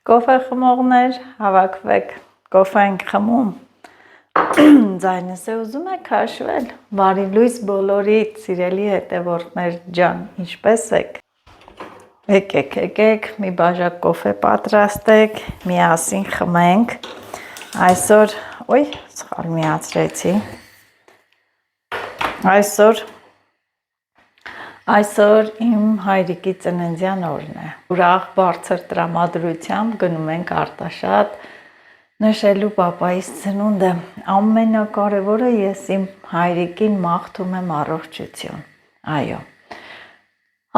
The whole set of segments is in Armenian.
Կոֆե խմողներ, հավաքվեք, կոֆե ենք խմում, ձայնս է ուզում եք հաշվել, բարի լույս բոլորիդ, սիրելի հետևորդներ ջան, ինչպես եք, եկեք, մի բաժակ կոֆե պատրաստեք, միասին խմենք, այսօր, սխալ միացրեցի, այսօր իմ հայրիկի ծննդյան օրն է, ուրախ բարձր տրամադրությամբ գնում ենք Արտաշատ նշելու պապայիս ծնունդը, ամենակարևորը ես իմ հայրիկին մաղթում եմ առողջություն, այո,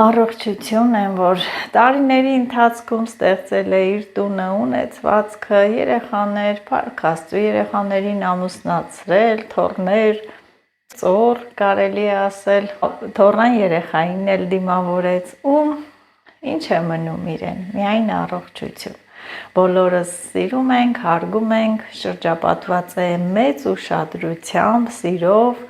առողջություն եմ, որ տարիների ընթացքում ստեղծել է իր տունը, ունեցվածքը, երեխաներ, փառք Աստծո, երեխաներին ամուսնացրել, թոռներ, ծոր կարելի է ասել, թոռան երեխային էլ դիմավորեց ու ինչ է մնում իրեն, միայն առողջություն, բոլորս սիրում ենք, հարգում ենք, շրջապատված է մեծ ուշադրությամբ, սիրով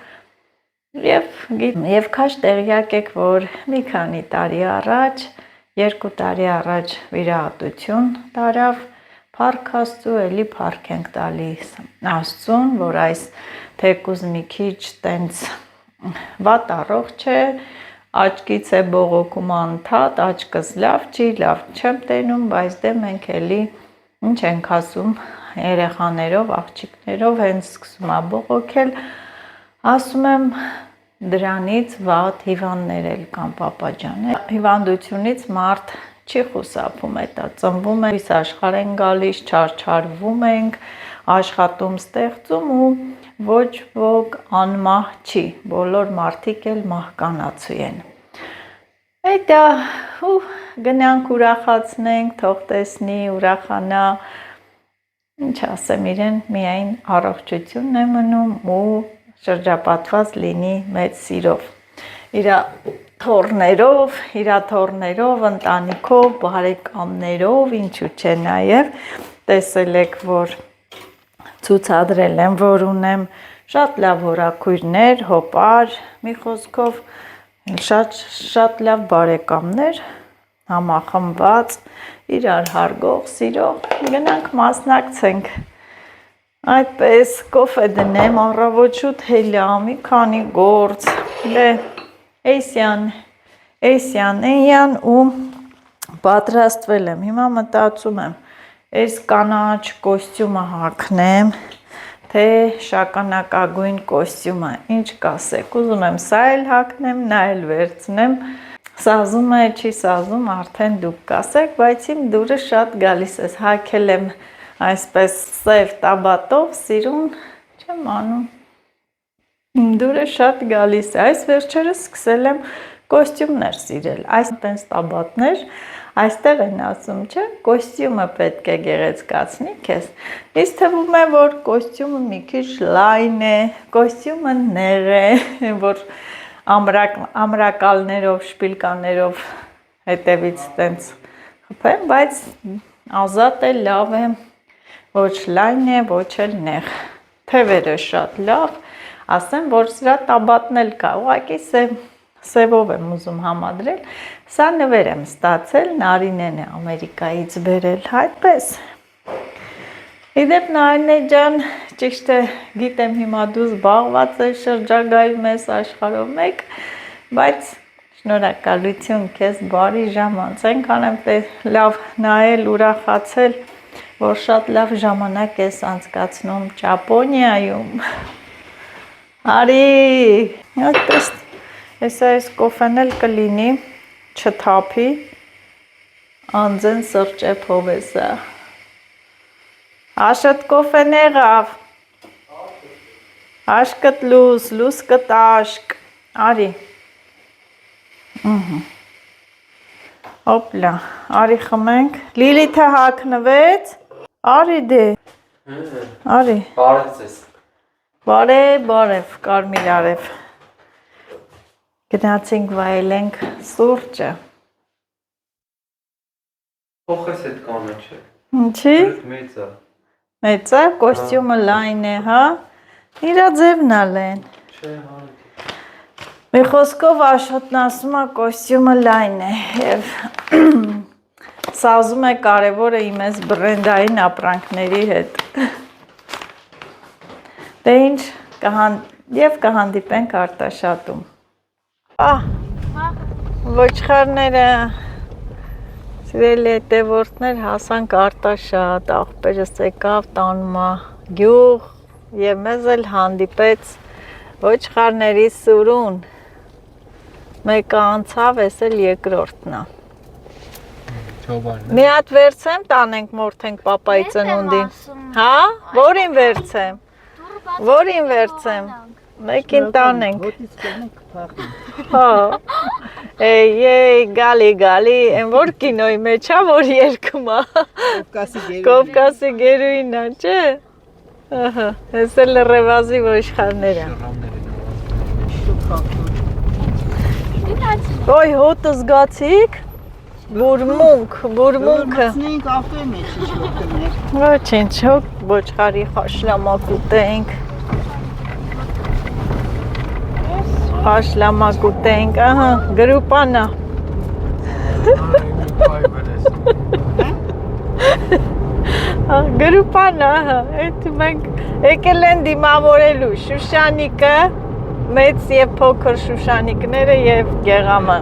և քաջ տեղյակ եք, որ մի քանի տարի առաջ, 2 տարի առաջ վիրահատություն տարավ, փառք Աստծո, էլի փառք ենք տալիս Աստծուն, որ այս թեկուզ մի քիչ տենց վատ առողջ է, աչքից է բողոքում անընդհատ, աչքս լավ չի, լավ չեմ տենում, բայց դե մենք էլի ինչ ենք ասում երեխաներով, աղջիկներով, հենց սկսում է բողոքել, ասում եմ դրանից վատ հիվանդներ էլ կան պապա ջան, հիվանդությունից մարդ չի խուսափում, հետո ծնվում է, աշխարհ են գալիս, չարչարվում ենք, աշխատում ստեղծում ու ոչ ոք անմահ չի, բոլոր մարդիկ էլ մահկանացու են։ Հետո գնանք ուրախացնենք, թող տեսնի, ուրախանա, ինչ ասեմ իրեն, միայն առողջությունն է մնում ու շրջապատված լինի մեծ սիրով, իր թոռներով, ընտանիքով, բարեկամներով, ինչու՞ չէ նաև, տեսել եք, որ ցուցադրել եմ, որ ունեմ շատ լավ հորաքույրներ, հոպար, մի խոսքով, շատ լավ բարեկամներ, համախմբված, իրար հարգող, սիրող, գնանք մասնակցենք, այդպես կոֆե դնեմ, առավոտ շուտ հելյա, մի քանի գործ, էյսյան ու պատրաստվել եմ, հիմա մտածում եմ, այս կանաչ կոստյումը հագնեմ, թե շագանակագույն կոստյումը, ինչ կասեք, ուզում եմ սա էլ հագնեմ, նա էլ վերցնեմ, սազում է, չի սազում, արդեն դուք կասեք, բայց իմ դուրը շատ գալիս է, հագել եմ այսպես սև տաբատով, սիրուն, չեմ անում, իմ դուրը շատ գալիս է, այս վերջերս սկսել եմ կոստյումներ սիրել, այս տենց տաբատներ, այստեղ են ասում, չէ, կոստյումը պետք է գեղեցկացնի քեզ, ինձ թվում է, որ կոստյումը մի քիչ լայն է, կոստյումը նեղ է, որ ամրակալներով, շպիլկաներով հետևից տենց խփեմ, բայց ազատ է, լավ է, ոչ լայն է, ոչ էլ նեղ, թևերը շատ լավ, ասեմ, որ սրա տաբատն էլ կա, ուղղակի սևով եմ ուզում համադրել, սա նվեր եմ ստացել, Նարինեն է Ամերիկայից բերել, այդպես, իդեպ Նարինե ջան, ճիշտ է, գիտեմ հիմա դու զբաղված ես, շրջագայում ես աշխարհով մեկ, բայց շնորհակալություն քեզ, բարի ժամանց, այնքան եմ լավ նայել, ուրախացել, որ շատ լավ ժամանակ ես անցկացնում Ճապոնիայում, արի, այդպես, այս կոֆեն էլ կլինի, չթափի, անձեն սրճեփով է սա, աշըտ կոֆեն եղավ, աշկըտ լուս կտ աշկ, արի, հոպլա, արի խմենք, Լիլիթը հագնվեց, արի դե, արի, բարև, կարմիր արև, գնացինք վայելենք սուրճը, փոխես էդ կանաչը, ինչի, մեծ է, կոստյումը լայն է, հա, իրա ձևն ալեն, մի խոսքով Աշոտն ասում է կոստյումը լայն է և սազում է կարևորը իմ այս բրենդային ապրանքների հետ։ Դե ինչ կհանդիպենք Արտաշատում։ Ոչխարները, սիրելի հետևորդներ, հասանք Արտաշատ, աղբերս եկավ տանումա գյուղ և մեզ էլ հանդիպեց ոչխարների սուրուն։ Մեկը անցավ, ես էլ երկրորդն է։ Մի հատ վերցեմ, տանենք մորթենք պապայի ծնունդին։ Հա, որին վերցեմ։ Որին վերցեմ, մեկին տանենք։ Հա, գալի, են որ կինոյի մեջ է, որ երկում է, Կովկասի գերույն է, չէ, ես էլ ռևազի ոչխարներ են։ Ոյ հոտը զգացիք, բուրմունքը։ Մտնեինք ավտոյի մեջ ինչ-որ կներ։ Ոչինչ, ոչխարի խաշլամակ ուտենք։ Խաշլամակ ուտենք, ահա, գրուպանա։ Գրուպանա, էդի մենք եկել են դիմավորելու Շուշանիկը, մեծ և փոքր Շուշանիկները և Գեղամը։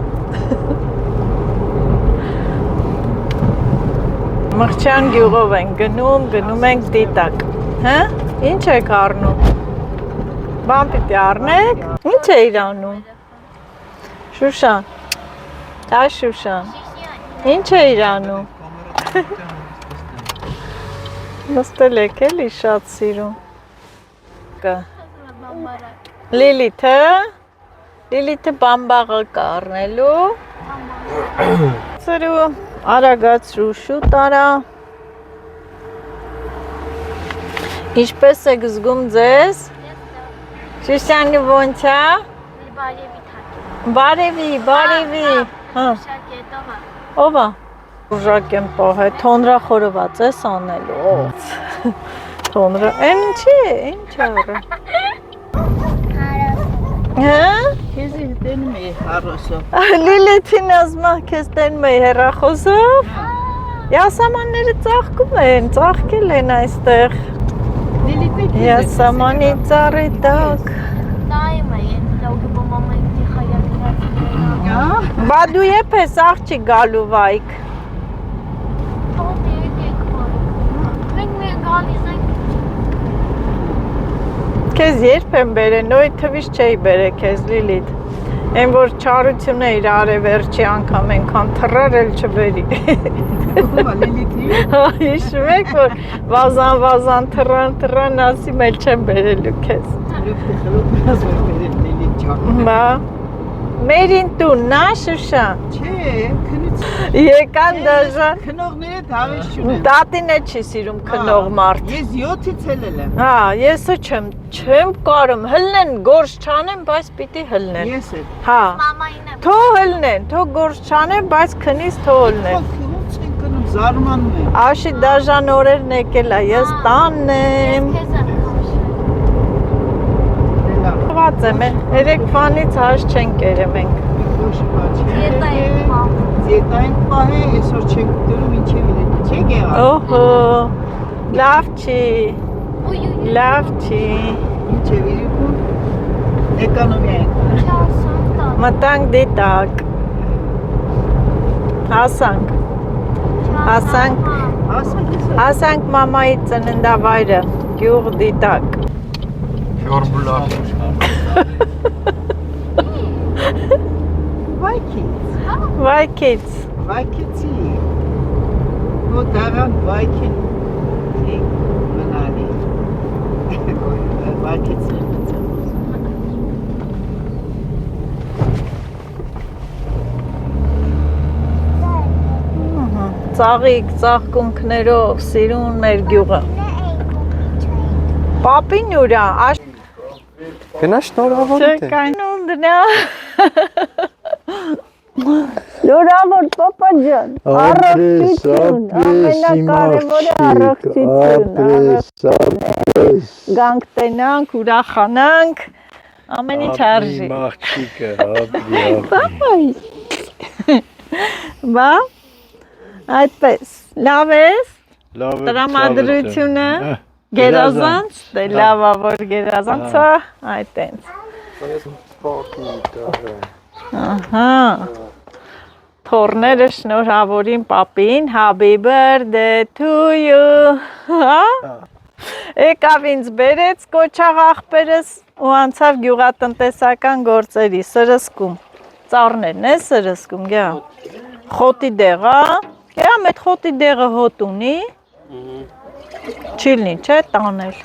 Մղջան գյուղով ենք գնում ենք դիտակ, հա, ինչ եք առնում, բան պիտի առնեք, ինչ է իրանում, Շուշան, դա Շուշան, ինչ է իրանում, նստել եք էլի շատ սիրում, Լիլիթը բամբաղը կառնելու, ծրու, արագացրու շուտ արա, ինչպես եք զգում ձեզ, Շուշանի ոնց է, բարևի, ով է, ուժակ եմ պահե, թոնրա խորոված ես անելու, թոնրա, են ինչ առը, Քեզի տենում էի հարոսով։ Լիլիթին ասմա քեզ տենում էի հեռախոսով։ Յասամանները ծաղկել են այստեղ։ Յասամանի ծառի տակ։ Բա դու եփ ես աղջի գալու վայք։ Քեզ երբ եմ բերեն, նոյ թվից չէի բերե քեզ Լիլիթ, են որ չարությունը իր արևերջի անգամ ենքան թռար էլ չբերի։ Հիշում եք, որ վազան թռան ասիմ էլ չեմ բերելու քեզ։ Բա, մերին տուն, նա Շուշան։ Չէ, քնից։ Եկան դաժան։ Քնողները դավես չունեն։ Տատին է չի սիրում քնող մարդ։ Ես 7-ից ելել եմ։ Հա, եսը չեմ կարում, հլնեն, գործ չանեմ, բայց պիտի հլնեն։ Ես էլ։ Հա, թող հլնեն, թող գործ չանեմ, բայց քնից թող հլնեն։ Ոնց են կնում, զարմանում են։ Աշի դաժան օրերն եկել է, ես տանն եմ։ Հված եմ, երեք վանից հաշ չեն կերեմ ենք։ Ձետային պահե, այսօր չենք դրում ինչև իրեն, չէ գեղա։ Օհո, լավ չի։ Ինչև իրիկուն, էկոնոմիա ենք։ Մտանք դիտակ։ Հասանք մամայի ծննդավայրը, գյուղ դիտակ։ Վայքիցի, որ դարան վայքին մնալի, վայքիցի Ծաղիկ, ծաղկունքներով, սիրուն մեր գյուղը։ Պապին ուրա, Գնա շնորհավոր թե։ Չկանունդնա։ Լորավոր պապա ջան, առողջություն, ամենակարևորը առողջություն, գանք տենանք, ուրախանանք, ամեն ինչ արժի։ Մաղջիկը, հապի։ Բա, Այդպես, լավ ես, Լավ է։ տրամադրությունը, գերազանց, դե լավ է, որ գերազանցը, այդտենց։ Ահա, թորները շնորհավորին պապին, happy birthday to you, հա? Եկավ ինձ բերեց կոչաղ աղբերս ու անցավ գյուղատնտեսական գործերի, սրսկում, ծառներն է սրսկում, գյա, խոտի դեղա, գյա մետ խոտի դեղը հոտ ունի, չիլնի, չէ, տանել,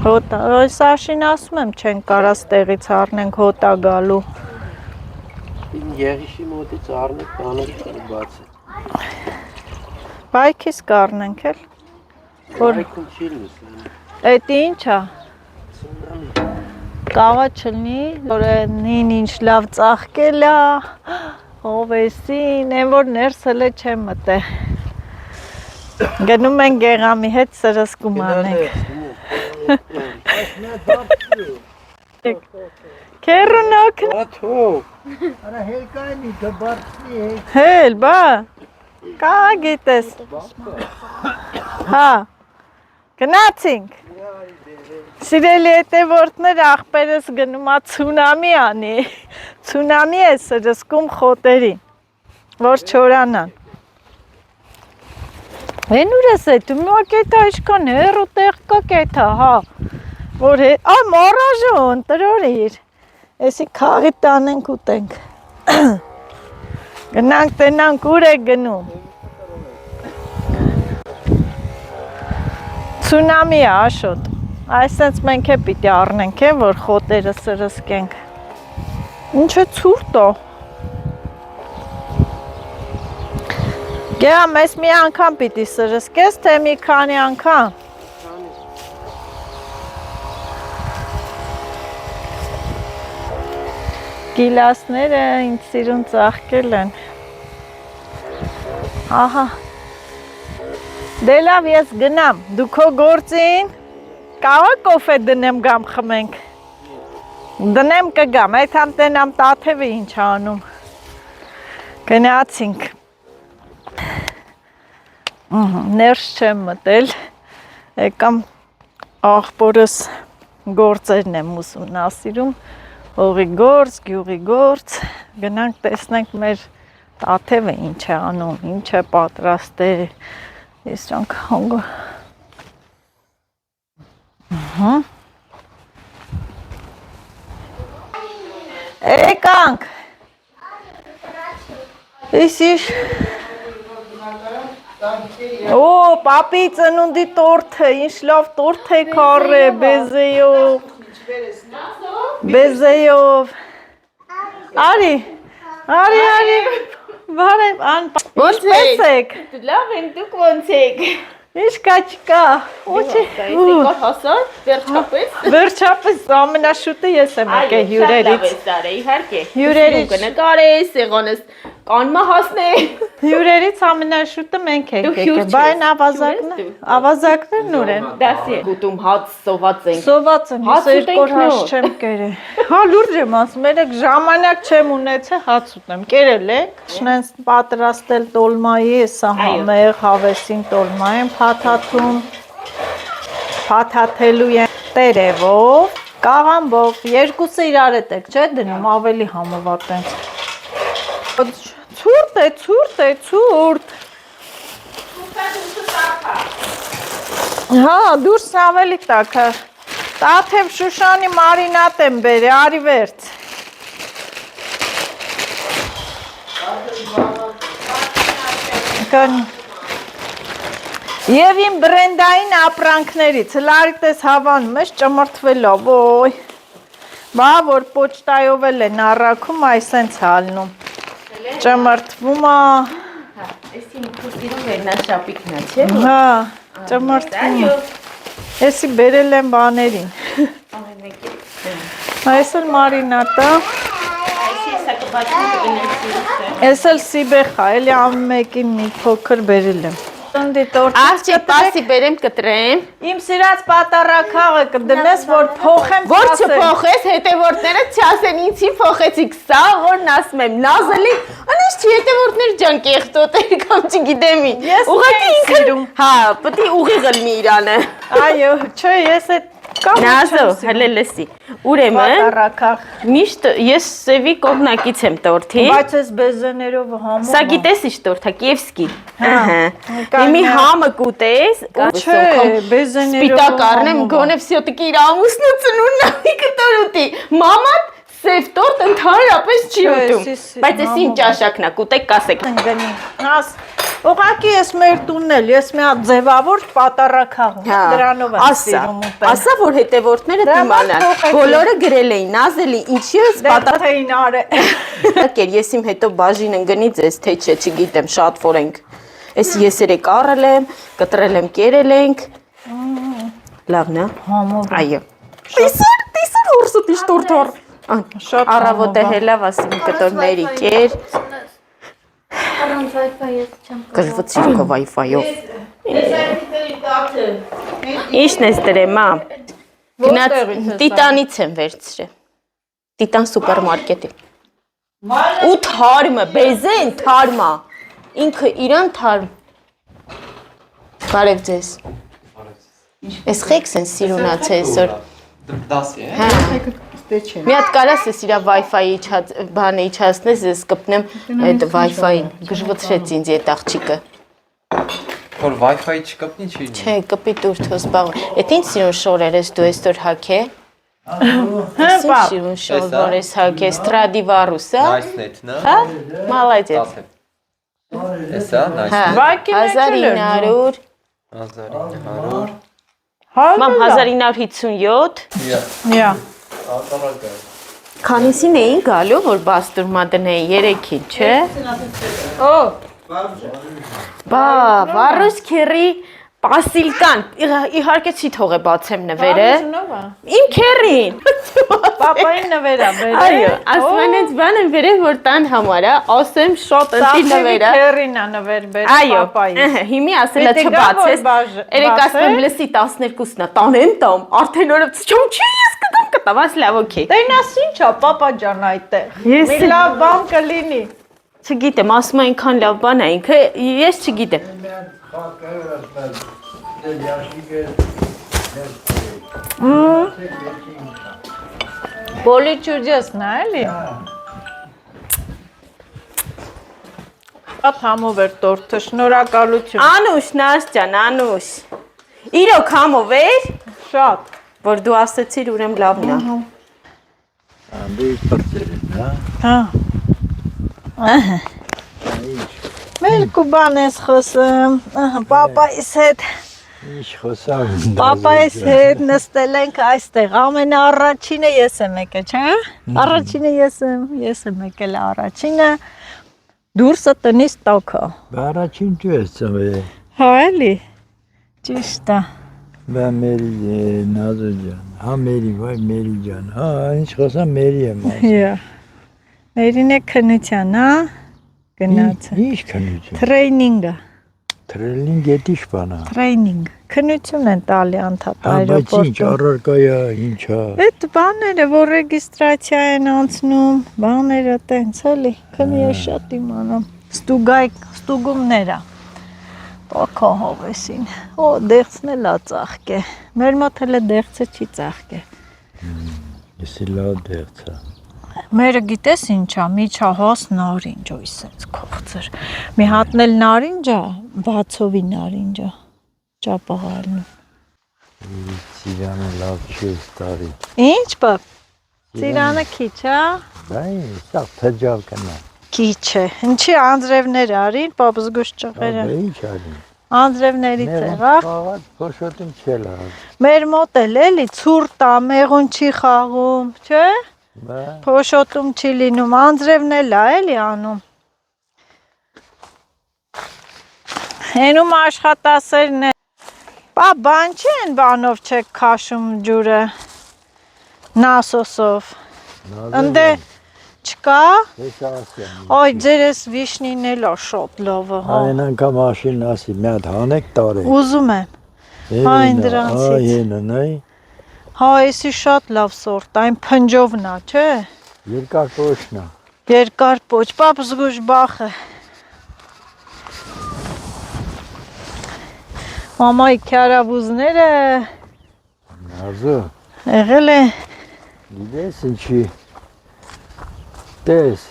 հոտա, սաշին ասում եմ, չեն կարաս տեղից առնենք հոտա գալու, Եղիշի մոտից առնեք, տանեք բաց է։ բայքիս կառնենք էլ, որ էդ ինչ ա, կաղա չլնի, որ նին ինչ լավ ծաղկել ա, հովեսին, են որ ներս հլը չեմ մտե, գնում են գեղամի հետ սրսկում անենք, կերուն օքն, Արա հելկայնի դբարցնի հետ։ հել, բա, կաղա գիտես, հա, գնացինք, սիրելի հետևորդներ աղբերս գնում ա ցունամի անի, ցունամի է սրսկում խոտերին, որ չորանան, են ուր ես էդ, ումա կետա իշկան հերու տեղ կա կետա, հա, որ է, ա մարաժոն, տրորիր, էսի կաղի տանենք ուտենք, գնանք տենանք ուր է գնում, ցունամի է աշոտ, այսենց մենք է պիտի առնենք է, որ խոտերը սրսկենք, ինչ է ծուրտ ո, գեա մեզ մի անգամ պիտի սրսկես, թե մի քանի անգամ, գիլասները ինձ սիրուն ծաղկել են, ահա, դե լավ ես գնամ, դու քո գործին, կաղա կոֆե դնեմ գամ խմենք, դնեմ կգամ, այդ համ տենամ տաթև է ինչ անում, գնացինք, ներս չեմ մտել, եկամ աղբորս գործերն եմ ուսումնասիրում, հողի գործ, գյուղի գործ, գնանք տեսնենք մեր տաթևը ինչ է անում, ինչ է պատրաստել, ես ճանք հանգը, եկանք, իսիշ, օ, պապի ծնունդի տորթը, ինչ լավ տորթ է կարը, բեզեյով, Բեզեյով, արի, բարև, ինչպես եք, Լավ են դուք ոնց եք, ինչ կա չկա, ոչի, Եկար հասար, վերջապես, վերջապես ամենաշուտը ես եմ եկե հյուրերից, իհարկե, Հյուրերից։ կնկարես, սեղանս կանմա հասնե, հյուրերից ամենաշուտը մենք ենք Դու եկե, հյուր չես, բայն հյուր ես ավազակներն ուր են, դասի է, գուտում հաց սոված ենք, սոված եմ, ես Հաց երկոր ուտենք հաց նոր։ չեմ կերել, հա լուրջ եմ ասում, երեք ժամանակ չեմ ունեցել հաց ուտեմ, կերել եք, շնենց պատրաստել տոլմայի, սա համեղ հավեսին տոլմա եմ փաթաթում, փաթաթելու եմ տերևով, կաղամբով, երկուսը իրար հետ եք, չէ դնում, ավելի համովատ են, ցուրտ է, հա, դուրսն ավելի տաք է, տաթև շուշանի մարինատ եմ բերի, արի վերց, Եվ իմ բրենդային ապրանքներից, հլարիտ ես հավանում ես ճմրթվելով, ոյ, բա որ պոչտայով էլ են առաքում, այսենց հալնում, ճմրթվում է, Ես իմ քուրտիրում վերնաշապիկն է, չէ՞, հա, ճմրթվում է, եսի բերել եմ բաներին, այս էլ մարինատա, ես էլ սիբեխա, էլի ամմեկին մի փոքր բերել եմ, Աղջի պասի բերեմ կտրեմ, իմ սիրած պատարակաղը կդնես, որ փոխեմ որ չփոխես, հետևորդները չասեն ինձի փոխեցիք սա, որն ասում եմ, նազելի, անի Ուրիշ չի, հետևորդներ ջան կեղտոտեր կամ չգիտեմ ի։ Ուղղակի ինքը հա, պետք է ուղիղ լինի Իրանը։ Այո, չէ, ես այդ Նազո, հələ լսի։ Ուրեմն Պատարակախ։ միշտ ես սևի կողմնակից եմ տորթի։ Բայց ես բեզեներով համով։ Սա գիտես ի՞նչ տորթ է, Կիևսկի։ Ահա։ Իմի համը կուտես, Չէ, բեզեներով։ Սպիտակ առնեմ, գոնե վсё-таки իր ամուսնու ծնունն է կտորուտի։ Մաման սև տորտ ընդհանրապես չի ուտում։ Բայց ես ինչ ճաշակն է, կուտեք կասեք։ Ընկնի։ Նաս, ուղղակի ես մեր տունն էլ, ես մի հատ ձևավոր պատարակախ ունեմ, դրանով եմ սիրում ուտել։ Ասա, որ հետևորդները իմանան։ Բոլորը գրել էին, նազելի, ինչի ես Պատաթեին արե։ Կեր, ես իմ հետո բաժին ընգնից ես, թե չէ, չգիտեմ, շատ ֆորենք։ Ես երեք առել եմ, կտրել եմ, կերել ենք։ Լավն է։ Համով։ Այո։ Տեսար հորսը տիշ տորթար։ Շատ Առավոտը հելավ ասիմ կտորների կեր։ Առանց Wi-Fi ես չեմ Կժվծիր քո Wi-Fi-ով։ Ինչն ես դրեմ, մա։ Գնաց Տիտանից եմ վերցրել։ Տիտան սուպերմարկետի։ Ու թարմը, բեզեն թարմա։ Ինքը իրան թարմ։ Բարև ձեզ։ Ես խեքս են սիրունացել այսօր։ Դասի է։ Հա։ Մի հատ կարաս ես իրա Wi-Fi-ի բանը իջացնես, ես կպնեմ այդ Wi-Fi-ին։ Գժվծրեց ինձ այդ աղջիկը։ Որ Wi-Fi չկպնի չի։ Չէ, կպի տուր թոս բաղ։ Էդ ինչ սիրուն շորեր ես դու այսօր հագե։ Հա, Ինչ սիրուն շորեր ես հագե, Stradivarius, հա։ Nice-net, նա։ Հա, մալայդետ։ Էսա, nice։ Վարկի մեջ էլ էր։ 1900, 1900։ մամ 1957։ Յա։ Քանիսին էին գալու, որ բաստուրմա դնեին, 3-ին, չէ։ Օ, Բա, վարուս քերի Պասիլկան, իհարկե չի թողե բացեմ նվերը։ Իմ քերին։ Պապային նվերա բերել։ Այո, ասման այս բանը բերել որ տան համար է, ասեմ շատ ընտի նվերը։ Քերին է նվեր բերել Այո, պապային։ հիմի ասելա չբացես։ Երեք ասեմ լսի 12-ն է, տանեմ տամ, արդեն օրը չում չի ես կտամ, աս լավ օքեյ։ Տենաս ինչա, պապա ջան այդտեղ։ Ես Մի լավ բան կլինի։ Չգիտեմ, ասում այնքան լավ բան է ինքը, ես չգիտեմ։ Բոլի ճուջեսն է, էլի։ Շատ համով էր տորթը, շնորհակալություն։ Անուշ, Նաս ջան, Անուշ։ Իրոք համով էր, Շատ։ որ դու ասեցիր ուրեմ լավն է։ Հա։ Մերկու բան ես խոսում, պապայիս հետ, Ինչ խոսամ։ պապայիս հետ նստել ենք այստեղ, ամենաառաջինը ես եմ եկել, չէ՞։ Առաջինը ես եմ եկել առաջինը, դուրսը տնից տոքո։ Առաջին դու ես ծնվել։ Հա էլի, ճիշտ է։ Բա Մերի Նազո ջան, հա Մերի, վայ Մերի ջան, հա ինչ խոսամ Մերի եմ ասում։ Հա։ Մերին է քնության, հա, գնացը։ Ինչ քնություն։ Թրեյնինգը, Թրելին գետի շպանա։ թրեյնինգ, քնություն են տալի անդադ Հա բայց ինչ այրոպորտում։ առարկայա, ինչա։ Այդ բաները, որ ռեգիստրացիա են անցնում, բաները տենց էլի, քնի է շատ իմանամ։ Ստուգումները։ Պակա հովեսին։ Օ, դեղցն էլ ա ծաղկե։ Մեր մոտ էլ է դեղցը չի ծաղկե։ Եսի լավ դեղցա։ Մերը գիտես ինչա, միջահոս նարինջ, ոյ սենց կողծր։ Մի հատն էլ նարինջ է, բացովի նարինջ է, ճապաղալնում։ Ծիրանը լավ չի ստարի։ Ինչ պապ, ծիրանը քիչ է, Բայ, սա փջավ կնա։ քիչ է, ինչի անձրևներ արին, պապ զգուշ ճղերը, Բա ինչ արի։ անձրևներից եղավ, Խաղաց փոշոտին չել ա։ մեր մոտ էլ էլի ցուրտ է, մեղուն չի խաղում, չէ, Բա փոշոտում չի լինում, անձրևն էլ է էլի անում։ Հենում աշխատասերն է, պա բան չի են բանով չեք քաշում ջուրը, նասոսով, ընդե չկա, Հեսա ասեմ։ այ ձեր ես վիշնին էլ է շատ լավը, հա, Այն անգամ մաշին ասի, մի հատ հանեք տարեք։ ուզում եմ, այն դրանցից։ Այն նայ, հա, էսի շատ լավ սորտ, այն փնջովն է, չէ, երկար կոշնա։ Երկար պոչ, պապ զգուշ բախը։ Մամայի քյարավուզները Նազո, եղել է, գիտես ինչի, տես,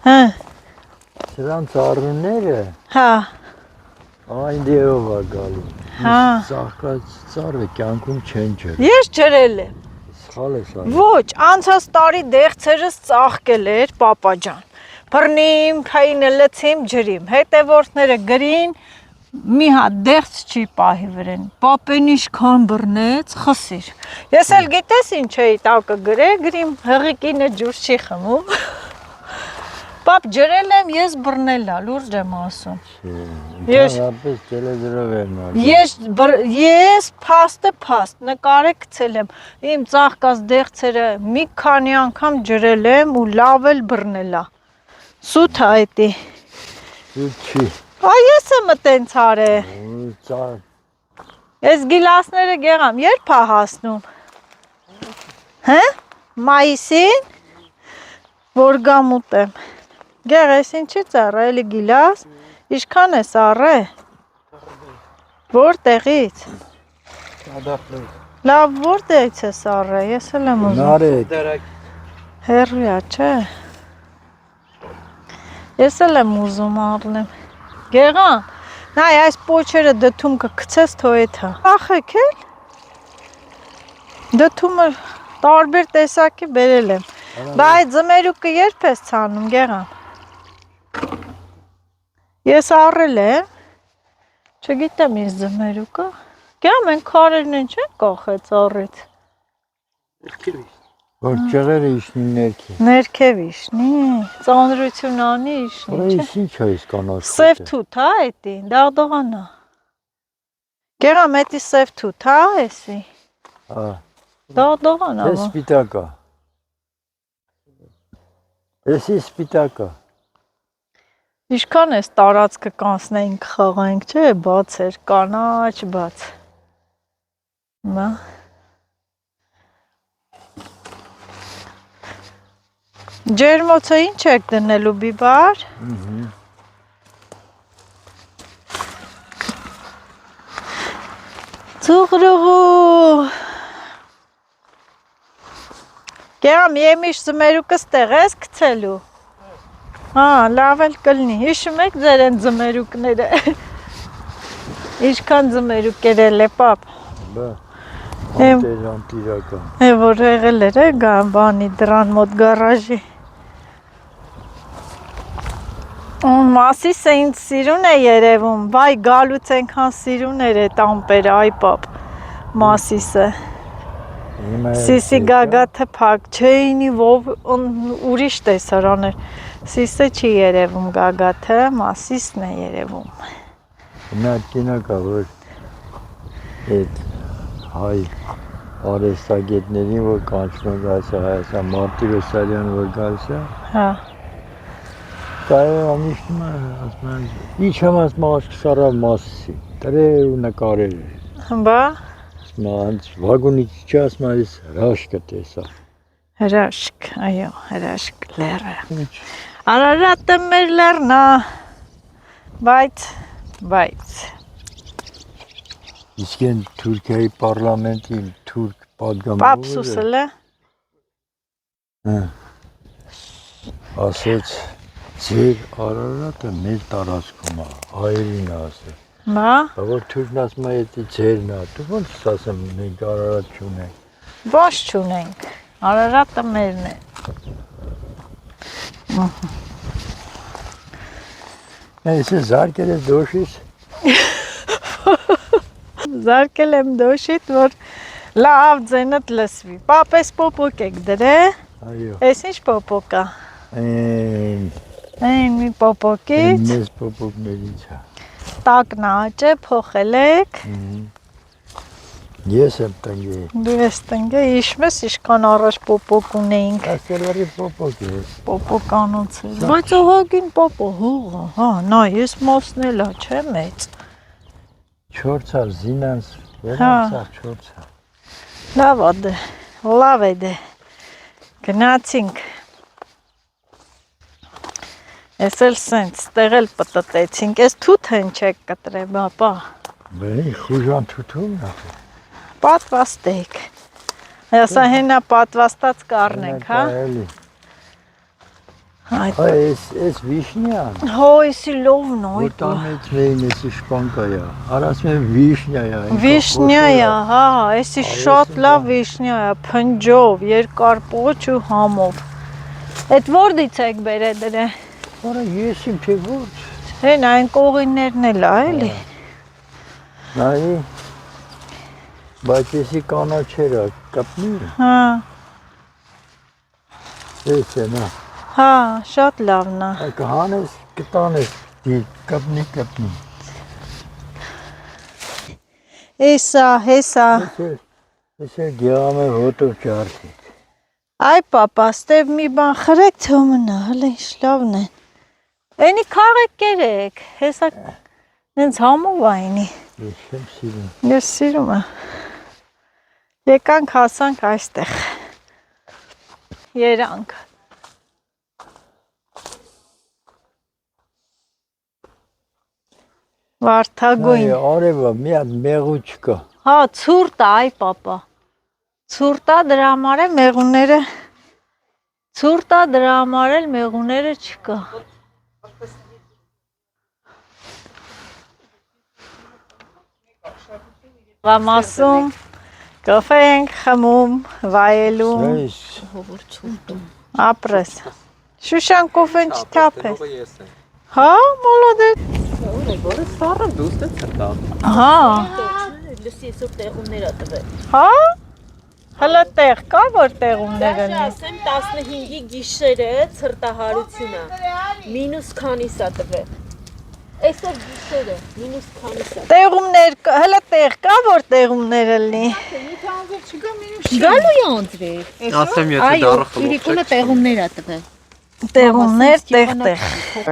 հա, սրանց առունները հա, այն դերով է գալի, հա, ծաղկած ծառը կյանքում չեն ջրել, ես ջրել եմ, սխալ ես արել, ոչ, անցած տարի դեղցերս ծաղկել էր պապաջան, բռնիմ, քային լցիմ, ջրիմ, հետևորդները գրին, մի հատ դեղց չի պահի վրեն, պապեն իշքան բռնեց, խսիր, ես էլ գիտես ինչ էի տակը գրիմ, հղիկինը ջուր չի խմում, պապ ջրել եմ, ես բռնել ա, լուրջ եմ ասում, ընդհանրապես տելեգրով եմ ես փաստը փաստ, նկարը գցել եմ, իմ ծաղկած դեղցերը մի քանի անգամ ջրել եմ ու լավ էլ բռնել ա, սութ ա էտի, Սուտ չի, ես եմ տենց արել, ես գիլասները գեղամ, երբ ա հասնում, հը, մայիսին, որ գամ ուտեմ, գեղ ես ինչից առը, էլի գիլաս, իշքան ես առը, որտեղից, լավ որտեղից ես առը, ես էլ եմ ուզում, նարեկ, հերույա չէ, ես էլ եմ ուզում առնեմ, գեղան, նայ այս պոչերը դթում կգցես թոյեթա, ախեք էլ, դթումը տարբեր տեսակի բերել եմ, բա այդ ձմերուկը երբ ես ցանում գեղան, ես առել եմ, չգիտեմ ես ձմերուկը, գեղան մենք քարերն են չեն կախեց առից, որ ճղերը իշնի ներքի, ներքև իշնի, ծանրություն անի իշնի, չէ, այս ինչ է իսկ անաշխոտ սև թութ հա էտի, դաղդողանա, գեղամ էտի սև թութ հա էսի, դաղդողանա, Ես սպիտակա, եսի սպիտակա, Իշքան ես տարածքը կանցնեինք խաղայինք, չէ, բաց էր, կանաչ բաց, մա, ջերմոցը ինչ եք դնելու բիբար, ծուղրուղու, գերամ եմիշ զմերուկս տեղ ես կցելու, լավ էլ կլնի, հիշում եք ձեր են ձմերուկները, իշքան ձմերուկ երել է պապ, անտիրական, որ եղել էր բանի դրան մոտ գարաժի, Մասիսը ինձ սիրուն է երևում, վայ գալուց ենքան սիրուն էր էտ ամպերը, այ պապ, Մասիսը, Սիսի գագաթը փակ, չէինի ուրիշ տեսարան էր, Սիսը չի երևում գագաթը, Մասիսն է երևում, Նա կինոկա, որ էտ հայ արեստագետներին, որ կանչնում գալիս է Հայաստան, Մարտիրոսարյան, որ գալիս է, հա, Կարել ամիշնում է, ասում են, ինչ եմ ասում աշկ շարավ Մասիսի, տրե ու նկարել է, բա, վագունից չի ասում այս հրաշկը տեսա, հրաշկ, այո, հրաշկ լերը, Արարատը մեր լերն է, բայց, իսկ են Թուրքիայի պարլամենտի թուրք պատգամավորը, պապսուսել է, ասեց, ձեր Արարատը մեր տարածքում է, հայերին ասել, մա, որ թուրքն ասում է էտի ձերն է, դու ոնց ասեմ մենք Արարատ չունենք, ոչ չունենք, Արարատը մերն է, Այսը զարկել ես դոշից, զարկել եմ դոշիտ, որ լավ ձենըտ լսվի, պապ ես պոպոկ եք դրե, ես ինչ պոպոկ է, Այն մի պոպոկից, մեզ պոպոկներից է, տակն աճը փոխել եք, Ես եմ տնգել, դու ես տնգե, իշմես իշքան առաջ պոպոկ ունեինք, Աստելվարի պոպոկ ես, պոպոկանոց ես, բայց ողագին պապո հողը, հա, նա ես մասնել է, չէ մեծ, 4 ալ զինանց, վերանցավ 4 ալ, լավ է դե, գնացինք, Ես էլ սենց, ստեղ էլ պտտեցինք, ես թութ են չեք կտրե, բապա, Բերի խուժան թութում նախ։ պատվաստեք, հեսա հենա պատվաստած կարնենք, հա, Էլի։ այդ, Այս վիշնյան։ հո, եսի լովն օյ, Որտան մեծ մեին էսի շպանկայա։ Արասում եմ վիշնյայա։ վիշնյայա, հա, եսի շատ լավ վիշնյայա, փնջով, երկար պոչ ու համով, այդ որդից եք բերը դրե, Որը ես իմ թե ուրջ։ հեն այն կողիններն էլ ա, էլի, Նայի, բայց եսի կանաչերա կպնի, հա, ես է նա, հա, շատ լավն ա, կհանես, կտանես, կպնի, էսա, հեսա, Ես է գեղամ է հոտով ճարդի, այ պապա, ստև մի բան խրեք թե ոմնա, հլը ինչ լավն են, էնի քաղեք կերեք, հեսա, նենց համով այնի, ես եմ սիրում, ես սիրում է, եկանք հասանք այստեղ, երանք, վարդագույն, արևը մի հատ մեղու չկա, հա, ցուրտ է, այ պապա, ցուրտ է դրա համար է մեղուները, ցուրտ է դրա համար էլ մեղուները չկա, Գամասում, կաֆե ենք խմում, վայելում, ես ապրես, Շուշան կոֆեն չթափես, ես եմ։ հա, մոլոդետ, Որը սառը դուստ է ծտա։ հա, Լսի այսօր տեղումներ ա տվել։ հա, հլը տեղ կա, որ տեղումներ են, Ասեմ 15-ի գիշերը ցրտահարությունը մինուս քանիս ա տվել։ Այսօր գիշերը մինուս քանիս ա։ տեղումներ, հլը տեղ կա, որ տեղումներ ելնի, Գալու է անձրեր։ Ասեմ եթե Այո, դառը խլող իրիկունը տեղումներ ա տվել։ տեղումներ, տեղ,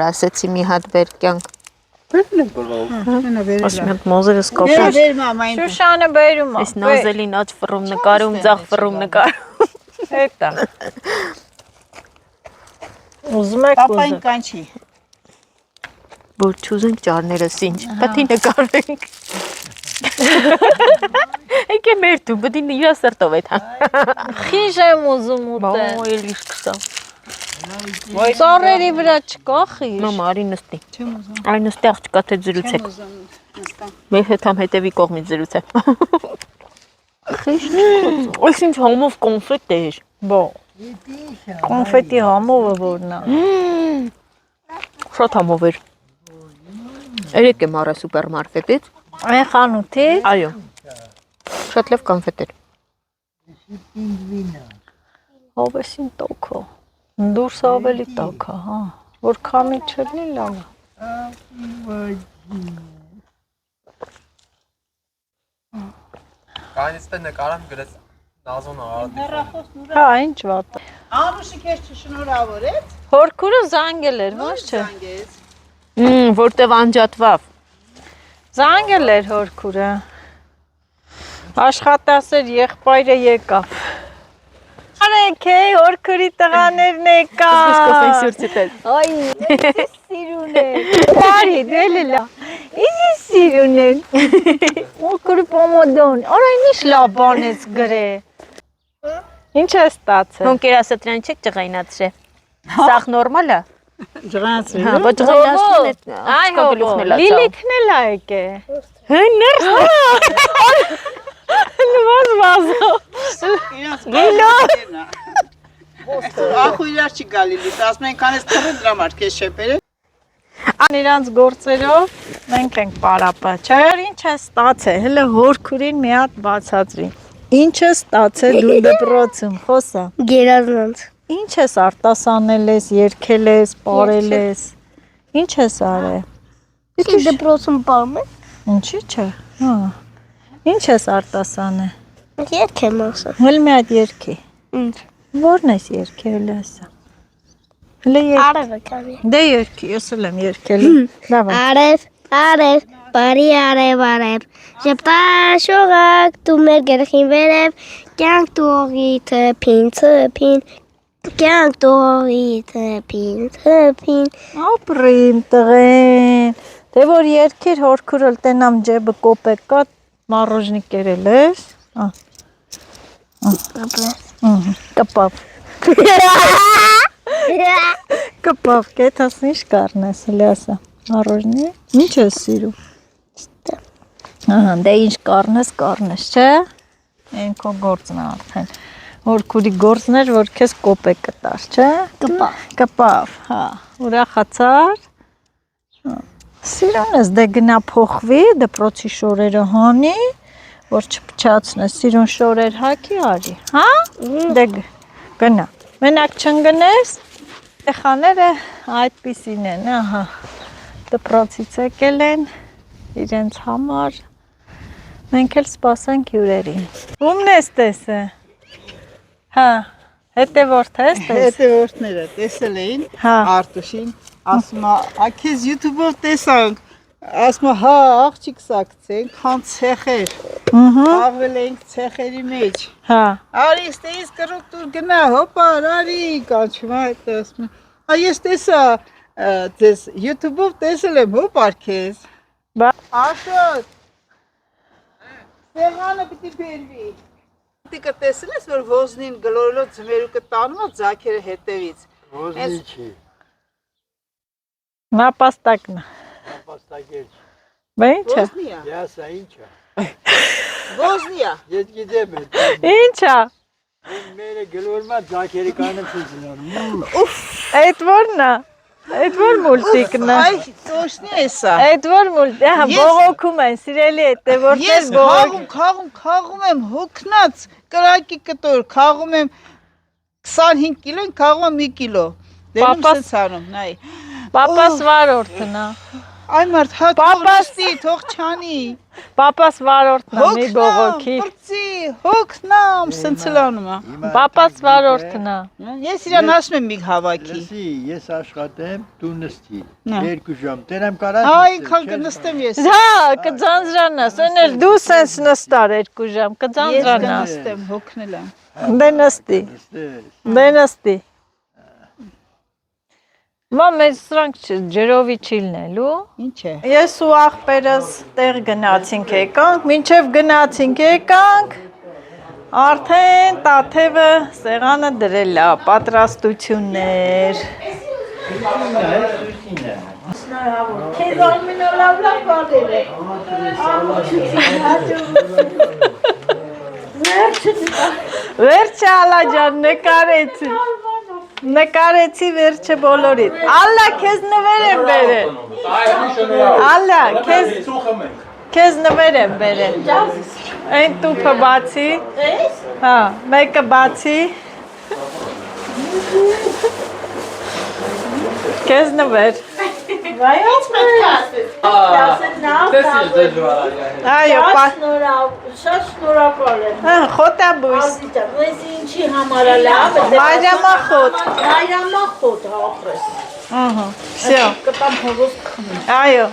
Ասեցի մի հատ բեր կյանք։ ասում եմ մոզերս կոպեր, Ver mamãe. Շուշանը բերում է, Այս նազելին աջ ֆռում նկարում, ձախ ֆռում նկարում։ հետա, ուզում եք Papain ուզում, canchi. Որ չուզենք ճարները սինչ, պետք է նկարենք։ Եկե մեր դու, պետք է իրա սրտով էթա։ խիժ եմ ուզում ուտել, Բա էլի սկսա։ ծառերի վրա չկա խիժ, Մամա, արի նստի։ Այ նստի աղջկա թե զրուցեք։ Մեր հետ համ հետևի կողմից զրուցե։ խիժ, Այս ինչ համով կոնֆետ էր։ բո, կոնֆետի համովը որն է, Շատ համով էր։ Երեք եմ առա սուպերմարկետից։ այն խանութի, Այո։ Շատ լավ կոնֆետ էր։ հովեսին տոքո, դուրս ավելի տոք է, հա, որ քամի չլինի լավ է, Կանիստը նկարան գրեց Նազոն արադի։ հա, ինչ վատ է, Անուշի քեզ չշնորհավորեց։ հորքուրը զանգել էր, ոչ չէ, Զանգեց։ Որտեվ անջատվավ։ զանգել էր հորքուրը, աշխատասեր եղբայրը եկավ, արեք է, հորքուրի տղաներն եկավ, Ay, սիրուներ, բարի, դելելա, իզի սիրուներ, մոքրի պոմոդոն, արայն ինչ լավ բան ես գրե, ինչ է ստացել, Հոնկեր ասա դրան չեք ջղայնացրե։ Սաղ նորմալ է։ Ջրանցի։ Հա, բա ջղայնացնեն է։ այ հոբո, լիլիքն էլ այկ է, Հներ։ նվազ վազո, Գիլո։ Ախու իրար չի գալիլի, ասում են կանես թռը դրա համար քեզ շեպերը։ ան իրանց գործերով, մենք ենք պարապա, չայար ինչ է ստացել, հլը հորքուրին մի հատ բացածրի, ինչ է ստացել դու դպրոցում, խոսա, Գերազանց։ ինչ ես արտասանել ես, երկել ես, պարել ես, ինչ ես արել, Իսկ դպրոցում պարում է։ ինչի չէ, հա, ինչ ես արտասանել, Երբ եմ ասա։ հլ մի հատ երկի, Ինչ։ որն ես երկի, հլը ասա, հլը երկի, Արևը կարի։ դե երկի, ես էլ եմ երկել, լավ է, Արև, արև, բարի արև, արև։ Ժպտա շողակ, դու մեր գերխին վերև, կյանք տուողի թփին, Կյանք տողի թեպին Ապրիմ տղեն։ Դե որ երկիր հորքուրել տենամ ջեբը կոպեկ կա մառոժնիկ կերել ես։ Կպավ։ Կպավ, կեթասն ինչ կարնես, լյասա, մառոժնի, ինչ ես սիրում։ Դե ինչ կարնես, չէ։ Են քո գործն է արդեն։ Հորքուրի գործն էր, որ քեզ կոպեկ կտար, չէ։ Կպավ, հա, ուրախացար։ Սիրուն ես, դե գնա փոխվի, դպրոցի շորերը հանի, որ չփչացնես, սիրուն շորեր հագի արի, հա։ Դե գնա։ Մենակ չընկնես, տեխաները այդպիսին են, ահա, դպրոցից եկել են, իրենց համար, մենք էլ սպասենք հյուրերին։ Ումն ես տեսը։ Հա, հետևորդ ես տես։ Հետևորդները տեսել էին Արտուշին, ասում է, քեզ YouTube-ով տեսանք, ասում է, հա, աղջիկ սակցենք, հան ցեխեր։ Խաղվել ենք ցեխերի մեջ։ Հա։ Արի, ստեից կրոք դուր գնա, հոպա, արի, կանչում է, այդ ասում է։ Ես տեսա, ձեզ YouTube-ով տեսել եմ, հոպար քեզ։ Աշոտ, սեղանը պիտի բերվի։ Տիկը տեսել ես, որ ոզնին գլորելով ձմերուկը տանում է ձակերը հետևից։ Ոզնի չի։ Նապաստակն է։ Ապաստակեր չի։ Բա ինչ է։ Ոզնի է։ Յասա ինչ է։ Ոզնի է։ Ես գիտեմ այդ։ Ինչ է։ Մերը գլորմա ձակերի կանեմ ցույցնանում։ Այդ որն է։ Այդ որ մուլտիկն է։ Այ, տոշնի է սա։ Այդ որ մուլտիկ, հա, բողոքում են, սիրելի հետևորդներ Ես խաղում եմ հոգնած, կրակի կտոր, խաղում եմ 25 կիլո, խաղում եմ 1 կիլո։ Դենում սենց անում, նայ։ Պապաս վարորդն է։ Այ մարդ, հա թողնստի, թող չանի։ Պապաս վարորդն է, մի բողոքի։ Պրծի, հոգնամ, սենց էլ անում է։ Պապաս վարորդն է։ Ես իրան ասում եմ մի հավաքի։ Լսի, ես աշխատեմ, դու նստի։ Նա։ 2 ժամ։ Տերեմ կարած։ Այնքան կնստեմ ես։ Հա, կձանձրանաս, ունել դու սենց նստար 2 ժամ, Ես կձանձրանաս։ կնստեմ, հոգնել եմ։ Դե նստի, դե նստի։ Մա մեզ սրանք ջրովի չի լնելու։ Ինչ է։ Ես ու աղբերս տեղ գնացինք եկանք, մինչև գնացինք եկանք, արդեն տաթևը սեղանը դրել է, պատրաստություններ։ Քեզ ամենալավ բաներ է։ Վերջը Ալա ջան, նկարեցի վերջը բոլորիդ։ Ալլա, քեզ նվեր եմ բերել։ Ալլա, քեզ նվեր եմ բերել։ Այն տուփը բացի։ Հա, մեկը բացի։ Քեզ նվեր։ Վայոց պետք է ասես։ Այո, շատ շնորհակալ եմ։ խոտաբույս։ Ես ինչի համար է լավ է։ Մայրամախոտ։ Մայրամախոտ հաղրես։ Ահա, всё։ Կտամ հողոս քնի։ Այո։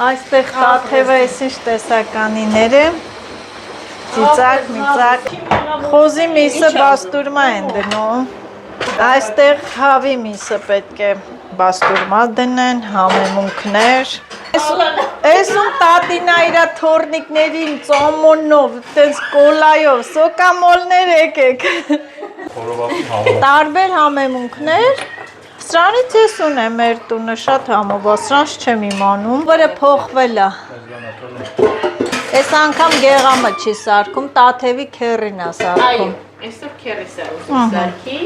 Այստեղ տաթևը էս ինչ տեսականիներ է։ Ծիծակ, միծակ։ Խոզի միսը բաստուրմա են դնում։ Այստեղ հավի միսը պետք է բաստուրմա դնեն, համեմունքներ։ Էսում տատինա իրա թորնիկներին ծոմոնով, տենց կոլայով, սոկամոլներ եկեք։ Տարբեր համեմունքներ։ Սրանից ես ունեմ մեր տունը շատ համով, սրանց չեմ իմանում, որը փոխվել է։ Այս անգամ գեղամը չի սարքում, տաթևի քերին է սարքում։ Այսօր քերիս է ուզում սարքի։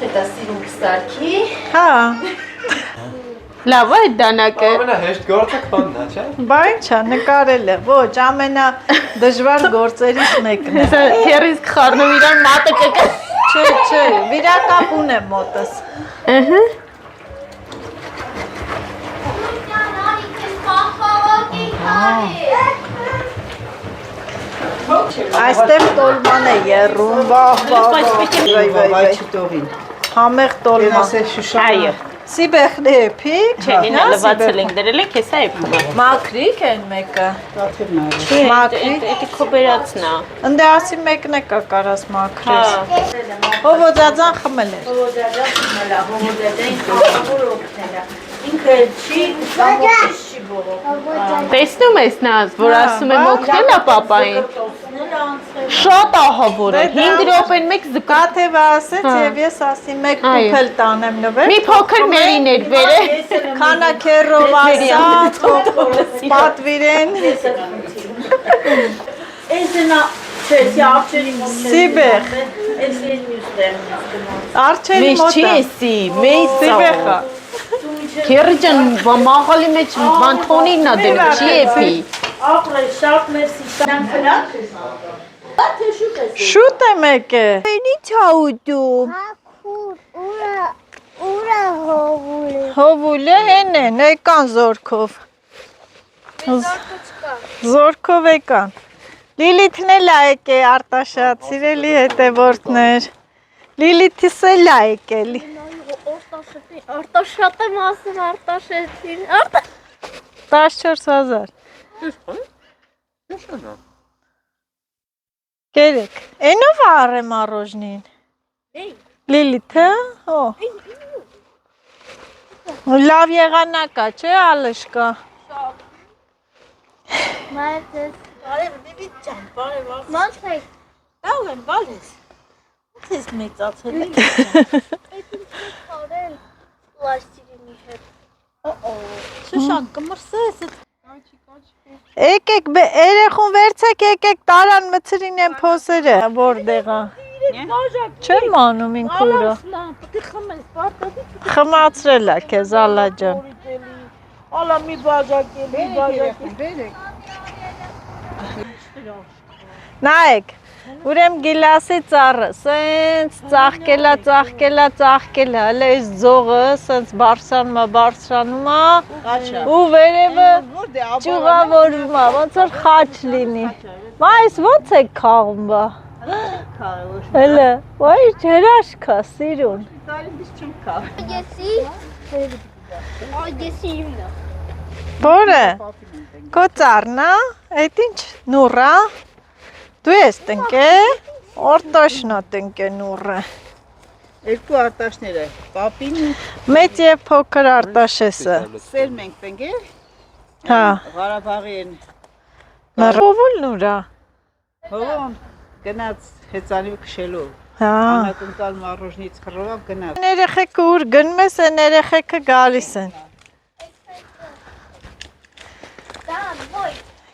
Հետա սիրում կսարքի։ Հա։ Լավ է դանակը։ Ամենահեշտ գործը քանն է, չէ՞։ Բա ինչ է, նկարել է, ոչ, ամենա դժվար գործերից մեկն է։ Քերից կխառնում իրան մատը կկա։ Չէ, վիրակապ ունեմ մոտս։ Ըհը։ Այստեղ տոլման է եռում, վահ, Վայ չտողին։ համեղ տոլմա։ Երասե շուշանը։ Այո։ Սիբեխն էփիկ։ Չէ, ինը լվացել ենք դրել ենք, հեսա էփում է։ Մակրիկ են մեկը։ Չէ, Մակրիկ։ էդի քոբերացն է։ Ընդ ասի մեկն է կա կարաս մակրես։ Հովոդաձան խմել էր։ Հովոդաջան խմելա, հովոդաջային խաղավոր օգնելա։ Ինքը չի, կամոքից չի բողոք։ Տեսնում ես նազ, որ ասում եմ օգնել է պապային։ Շատ ահավոր է, 5 րոպեն մեկ զկա։ Կաթև ասեց եւ ես ասի մեկ կուփել տանեմ նվեր։ Մի փոքր մերիներ բերե։ Քանակերով ասա, պատվիրեն։ Էսնա չեսի արջերի մոտ։ Սիբեխ։ Էսի մյուստերն։ Արջերի Մեզ մոտ։ չի էսի, մեզ Սիբեխա։ Քերջան մաղալի մեջ վանթոնին նա դել չի էփի։ Ապրե շատ մերսի սան քնակ։ Թե շուտ է։ Շուտ է մեկը։ Ինչ աուտում։ Ուրա հովուլը։ Հովուլը հեն է, եկան զորքով։ Զորքով եկան։ Լիլիթն էլ է եկե Արտաշատ, սիրելի հետևորդներ։ Լիլիթիս էլ է եկել։ Արտաշատ եմ ասում, արտաշեցին, 14000։ Կերեք, ենով արեմ առոժնին։ Լիլիթը, հո։ Լավ եղանակա, չէ, ալշկա։ Մայրս, Բարև դիվիթ ջան, բարև ալ։ ոնց եք, Լավ եմ, բալես։ Ոնց ես մեծացել եք։ խորել պլաստիկի հետ։ Շուշան կմրսես։ Եկեք, երեխուն վերցեք, եկեք տարան մցրին են փոսերը, որտեղա։ Չեմ անում ինքուրը։ Պետք խմես, պարտադի։ Խմացրել է քեզ ալա ջան։ Ալա մի բաժակ է, մի բաժակ է։ Բերեք։ Նայեք, ուրեմ գիլասի ծառը, սենց ծաղկելա, հələ այս ձողը սենց բարձրանում է, ու վերևը ճյուղավորվում է, ոնց որ խաչ լինի։ Մա այս ոնց է քաղում բա։ Հələ, ոյ ջերաշքա, սիրուն։ Ագեսի իմն է։ Որը, կո ծառնա, այդ ինչ նուռա, դու ես տնկե, որդոշնա տնկե նուռը։ Երկու արտաշները, պապին ու Մեծ և փոքր արտաշեսը։ սել մենք տնկել, Հա, Ղարաբաղի են նռովուլ նուրա։ հողոն գնաց հեծանի քշելու, Հա, անակնկալ մարոժնից խռովավ գնաց։ ներեխեքը ուր գնում ես, են ներեխեքը գալիս են։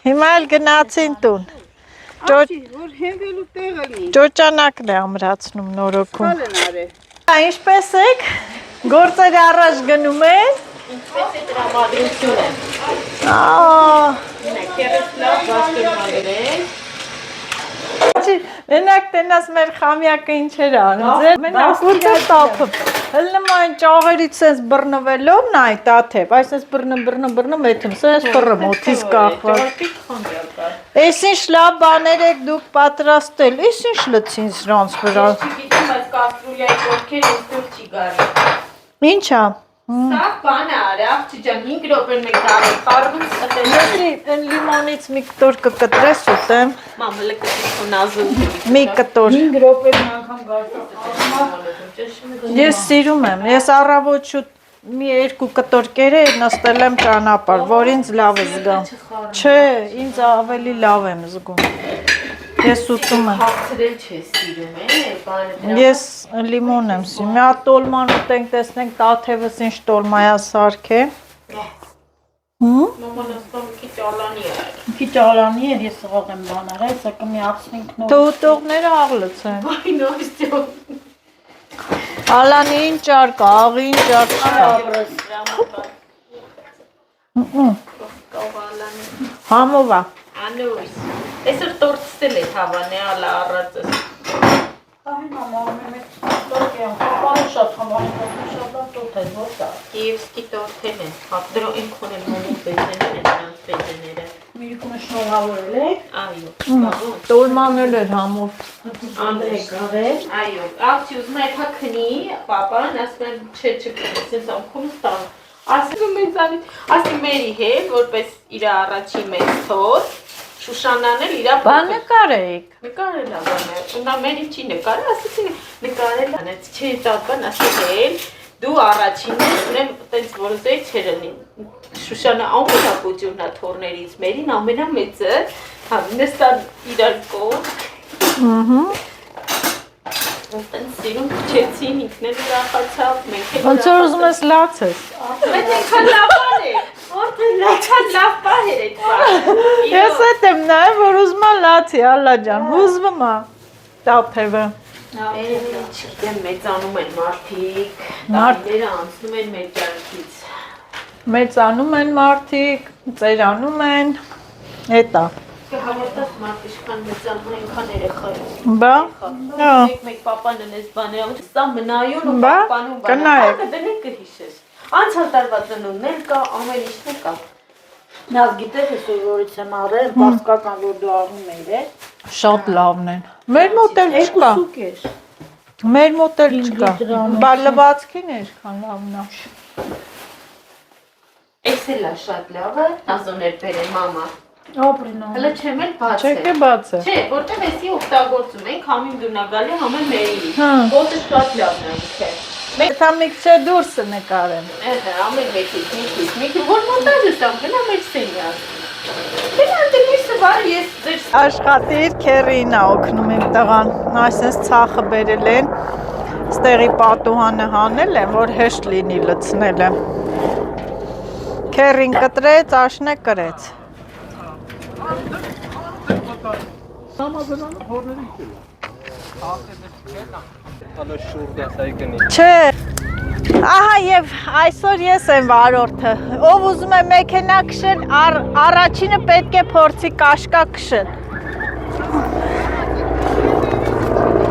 Հիմա էլ գնացին տուն։ Որ հենվելու տեղը լի, Ճոճանակն է ամրացնում նորոքում։ կալ են արել։ Ինչպես եք, գործերը առաջ գնում են։ Ինչպես է տրամադրությունը։ Կերես լավ բաստորում ալերեն։ Մենակ տենաս մեր խամյակը ինչեր անում, մենակ ուրդը տապում, հլնում այն ճաղերից սենց բրնվելով նայ տաթև, այս ես բրնում էթում, սենց խրմ օթից կախված։ Ես ինչ լավ բաներ եք դուք պատրաստել, ես ինչ լծին սրանց վրա։ Չգիտեմ, այս կաստրուլյայի կորքեր ինձ չի գարի։ Ինչա։ Սա բան է արի, աղջի ջան, 5 րոպեն մեկ դարը խարվում ստել։ Լսի, են լիմոնից մի կտոր կկտրես ուտեմ, Մամը լկտի նազում։ մի կտոր։ 5 րոպեն անգամ գարի։ Ես սիրում եմ, ես առավոտ շուտ մի երկու կտոր կերը նստել եմ ճանապարհ, որ ինձ լավ է զգամ։ Չէ, ինձ ավելի լավ եմ զգում։ Ես ուտում եմ։ Հացրել չես սիրում, բանը։ Ես լիմոն եմ սիրում։ Մի հատ տոլման ուտենք, տեսնենք տաթևս ինչ տոլմայա սարք է։ Մաման ասում քիչ ալանի է։ Քիչ ալանի էր, ես աղ եմ բան արել, սա կմիացնենք նոր։ Դու ուտողները աղլցեն։ Այ նոստյո։ Ալանին ճար կա, աղին ճար չկա։ Համովա։ Անուս։ Այսօր տորտստել է հավանե ալա առածս։ Ահա մամա տորտ եմ, պապան շատ համարում, շատ տորտ է, ո՞ր է։ Կիևսկի տորթեն են, դրո ինքուն են մոնում բեզեները, նրանց բեզեները։ Միրուկը շնորհավորել եք։ Այո, Տոլմանել էր համով։ Անդրեկ գավեր, այո, աղջի ուզում է թա քնի, պապան, ասում են չէ չքնի, սենց ամքում ստան։ Ասում մեզանից, ասի մերի հետ, որպես իր առաջի մեծ թոր, Շուշանան էլ իրա Բան նկարեիք։ նկարել է բանը, նա մերի չի նկարել, ասեցին նկարել անեց, չէ տատան ասել, դու առաջինն ես, ուրեմ տենց որոզեի չեր ըլի, Շուշանը ամենապոջուրն է թորներից, մերին ամենամեծը, նստան իրար կողմ, տենց սիրում քչեցին, ինքն էլ ուրախացավ, մենք էլ Ոնց որ ուզում ես լացես։ Մենք այնքան լավ բան է, որտեղ լավ բան էր այդ բանը։ Ես էդ եմ նայում, որ ուզում եմ լացի, Ալլա ջան, հուզվում է տափևը։ Չգիտեմ, մեծանում են մարդիկ, տարիները անցնում են մեր կյանքից։ Մեծանում են մարդիկ, ծերանում են, էտա։ Հավատաս մարդ իշքան մեծանում այնքան երեխա է։ Բա։ Մեկ պապան ընես բաներ, սա մնայուն ու Բա, պապանում կնայեք։ դնեք կհիշես։ Անցյալ տարվա ծնունդներ կա, ամեն ինչն կա։ Նավ գիտես ես որից եմ առել, բարձկական որ դու առնում ես, Շատ լավն են։ Մեր մոտ էլ չկա։ սուկ ես։ Մեր մոտ էլ չկա։ Բա լվացքին է ինչքան լավն է։ Էս էլ է շատ լավը, նազոներ բերեն մամա։ Ապրինո։ Հələ չեմ էլ բաց է։ Չեք է բաց է։ Չէ, որտեղ էսի օգտագործում ենք, համին դունագալի, համեն մերի։ Հա։ Ոտը շատ լավն է իթե։ Դա մի քիչ դուրսը նկարեմ։ Ահա, ամեն մեկից, որ մոնտաժ եմ գնա մեր սենյակ։ Գնա դրսը բարի ես ձեր Աշխատիր, քերին է օգնում իմ տղան։ Այսպես ցախը բերել են։ Ստեղի պատուհանը հանել են, որ հեշտ լինի լցնելը։ Քերին կտրեց, աշնե կրեց։ Չէ։ Ահա եւ այսօր ես եմ վարորդը։ Ով ուզում է մեքենա քշել, առաջինը պետք է փորձի կաշկա քշել։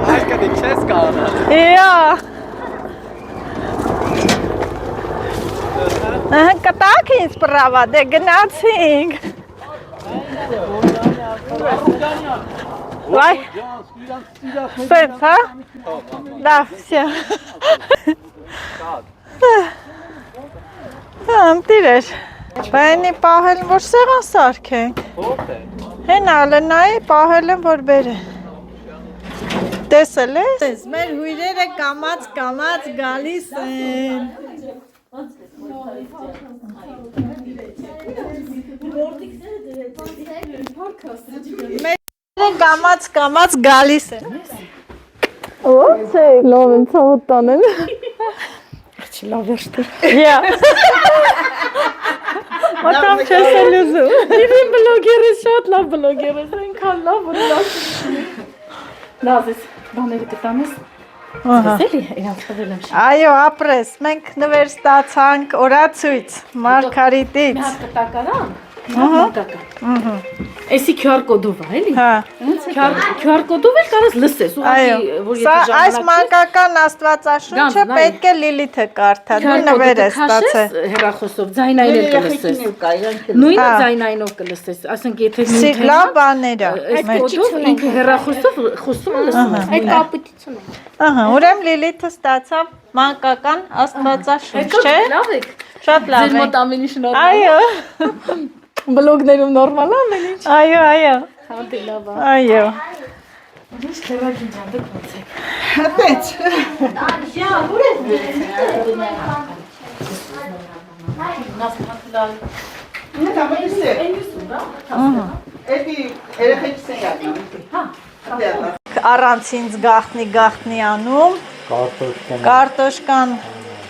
Հայկադի չես կանա։ Իա։ Կտակ ինձ պրավա, դե գնացինք։ Վայ։ Սենց, հա։ Լավ, всё։ Անտիրեր։ Բայնի պահել, որ սեղան սարքենք։ Հեն ալնայի պահել եմ, որ բերե։ Տեսել ես։ Մեր հույրերը կամած գալիս են։ Մեր կամած գալիս են։ Ո՞նց է։ լավ եմ ցավոտ տանել։ Լավ էստի։ Յա։ Ոտամ չես էլ ուզում։ Իմ բլոգերը շատ լավ բլոգեր ես, այնքան լավ որ լավ։ Լավ ես, բաները կտանես։ Էլի իրանց խվել եմ շատ։ Այո, ապրես, մենք նվեր ստացանք օրացույց Մարգարիտից։ Մի հատ կտակարան։ Ահա։ Էսի QR կոդով է, էլի։ Հա։ QR կոդով էլ կարաս լսես, ուղղակի որ եթե ժամանակ այս մանկական աստվածաշունչը պետք է Լիլիթը կարդա, դու նվեր ես ստացել։ հեռախոսով ձայնային էլ կլսես։ Նույնը ձայնայինով կլսես, ասենք եթե Լավ բաներ է։ Այս կոդով ինքը հեռախոսով խոսում է լսում։ Այդ կապիտիցիոն է։ Ահա, ուրեմն Լիլիթը ստացավ մանկական աստվածաշունչ, չէ։ Լավ եք։ Շատ լավ Ձեր է։ մոտ ամեն ինչ նորմալ։ Այո։ Բլոգներում նորմալ է ամեն ինչ։ Այո։ Հանդի լավ է։ Այո։ Ինչ քեվագին ջանդը կոնցեք։ Հատեց։ Աջա, ուր ես դրել։ Նաս մատլալ։ Նա դամերս է։ Էդի երեխեք սենյակն է։ Հա։ Առանց ինձ գախնի անում, կարտոշկան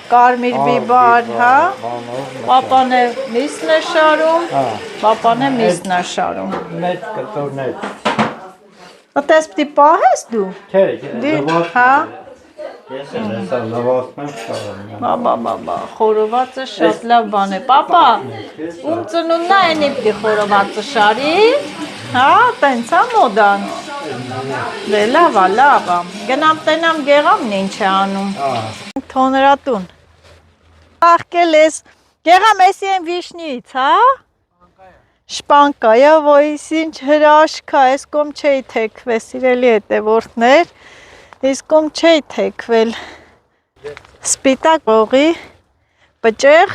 կարմիր բիբար, հա, պապան է միսն է շարում, պապան է միսն է շարում։ Մեծ կտորներ։ Ատես պտի պահես դու։ Չէ, Հա, ես էլ հեսա լավացնեմ շարում։ բա, խորովածը շատ լավ բան է, պապա, ում ծնունն է էնի պտի խորովածը շարի, հա, տենց հա մոդան։ Դե լավ է։ Գնամ տենամ Գեղամն ինչ է անում։ Թոներատուն։ Աղկել ես։ Գեղամ էսի են վիշնից, հա։ Շպանկա, ոյս ինչ հրաշքա, ես կոմ չէի թեքվել, սիրելի հետևորդներ, ես կոմ չէի թեքվել, սպիտակ ողի, պճեղ,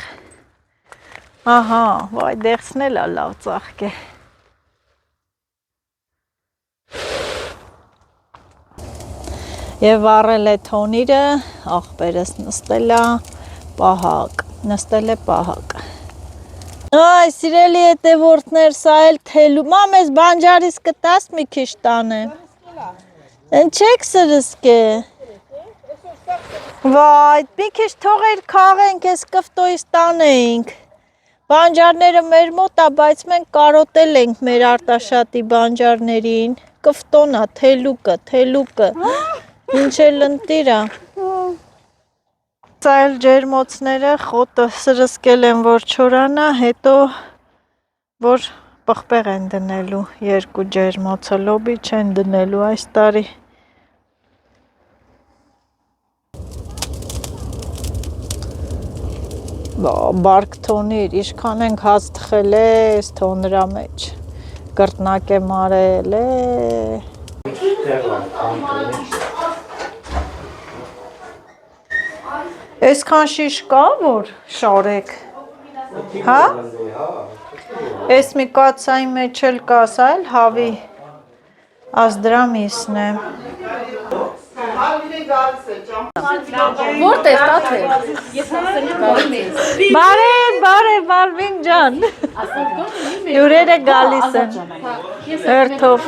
ահա, վայ դեղսն էլ լավ ծաղկ է, և վառել է թոնիրը, աղբերս նստել է պահակ, Այ, սիրելի հետևորդներ, սա էլ թելու, մամ ես բանջարիս կտաս մի քիչ տանը, են չեք սրսկե, վայ, մի քիչ թողեր կաղենք, ես կվտոյից տանեինք, բանջարները մեր մոտ է, բայց մենք կարոտել ենք մեր արտաշատի բանջարներին, կվտոնա, թելուկը, ինչ էլ ընտիրա, Սա էլ ջերմոցները խոտը սրսկել են, որ չորանա, հետո որ պղպեղ են դնելու, երկու ջերմոցը, լոբի չեն դնելու այս տարի։ Բարկ թոնիր, իշքան ենք հաց թխել ես թոնրա մեջ, կրտնակ է մարել է։ Այսքան շիշ կա, որ շարեք, հա, այս մի կացայի մեջ էլ կա, սա էլ հավի, ազդրամիսն է, Որտե՞ղ տաթե։ բարև, Բալվին ջան, յուրերը գալիս են, հերթով,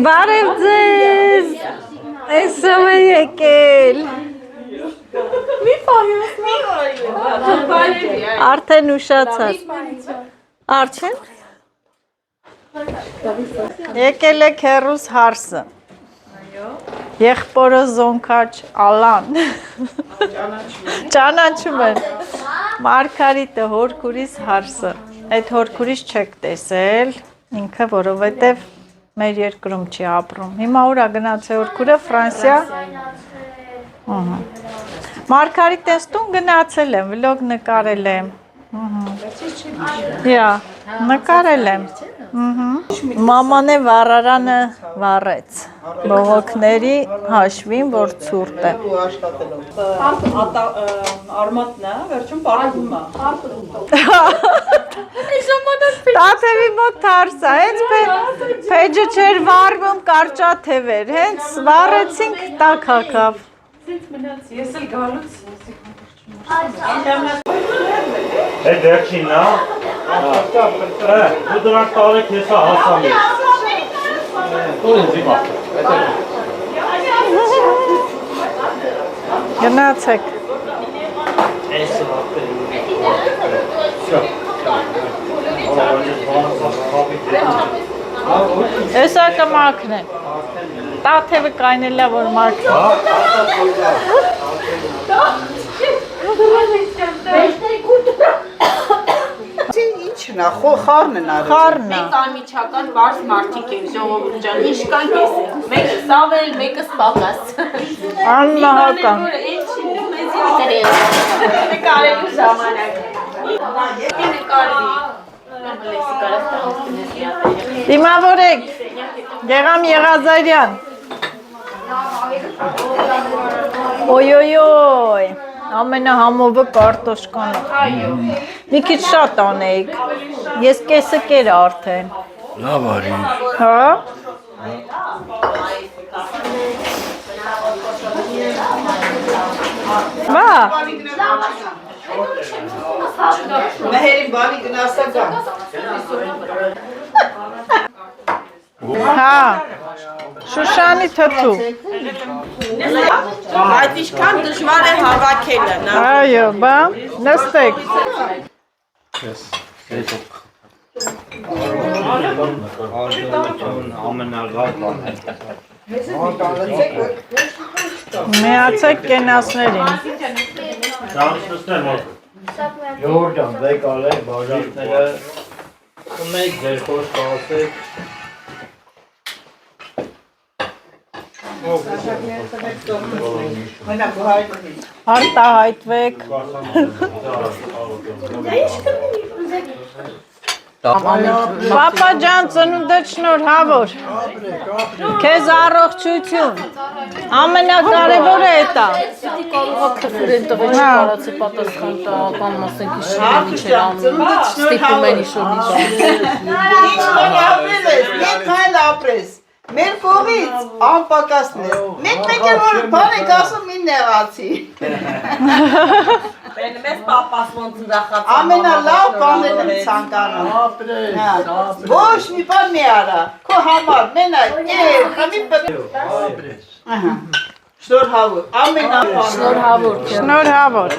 բարև ձեզ, այսով է եկել, արդեն ուշացած, արդեն, եկել է քերուս հարսը, եղբորը զոնքաչ Ալան, ճանաչում են, Մարգարիտը հորքուրիս հարսը, այդ հորքուրիս չեք տեսել, ինքը որովհետև մեր երկրում չի ապրում, հիմա ուրա գնաց է հորքուրը Ֆրանսիա, Մարգարիտես տուն գնացել եմ, վլոգ նկարել եմ, նկարել եմ, Մաման է վառարանը վառեց, բողոքների հաշվին, որ ցուրտ է։ Արմատն է, վերջում պարվում է։ Տաթևի մոտ թարս է, հենց փեջը չեր վառվում, կարճաթև էր, հենց վառեցինք տաք հագավ։ Ես էլ գալուց Այդ վերջինն է, դու դրանք տարեք հեսա հասամի։ Տոր ինձ իմ Գնացեք։ Էսա կմաքն է։ Տաթևը կայնել է, որ մաքն Ինչն է, խառն են արել։ Խառն է։ Մենք անմիջական բարձ մարդիկ ենք, ժողովուրդ ջան, ինչքան կեսեք, մեկը սավել, մեկը սպակաս։ Աննահական։ Նկարելու ժամանակ։ Դիմավորեք, Գեղամ Եղազարյան։ Ոյ, ամենահամովը կարտոշկան է։ Մի քիչ շատ անեիք, ես կեսը կեր արդեն։ Լավ արի։ Հա։ Բա։ Մեհերին բանի գնասական։ Հա։ Շուշանի թթու։ Այդ ինչքան դժվար է հավաքելը, նա։ Այո, բա, նստեք։ Միացեք կենասներին։ Ճանաչնստեմ որ։ Յորդան, վեկալ է, բաժակները։ Ունեք ձեր խոսքը ասեք։ Արտահայտվեք։ Պապա ջան, ծնունդդ շնորհավոր։ Քեզ առողջություն։ Ամենակարևորը է դա։ Մեր կողից անպակասն է։ Մեկ որ բան եք ասում մի նեղացի։ Մեզ պապաս ոնց ուրախացան։ Ամենալավ բաներն եմ ցանկանում։ Ոչ մի բան մի արա։ Քո համար մենակ քամի պետք։ Շնորհավոր, ամենաբան։ Շնորհավոր։ Շնորհավոր,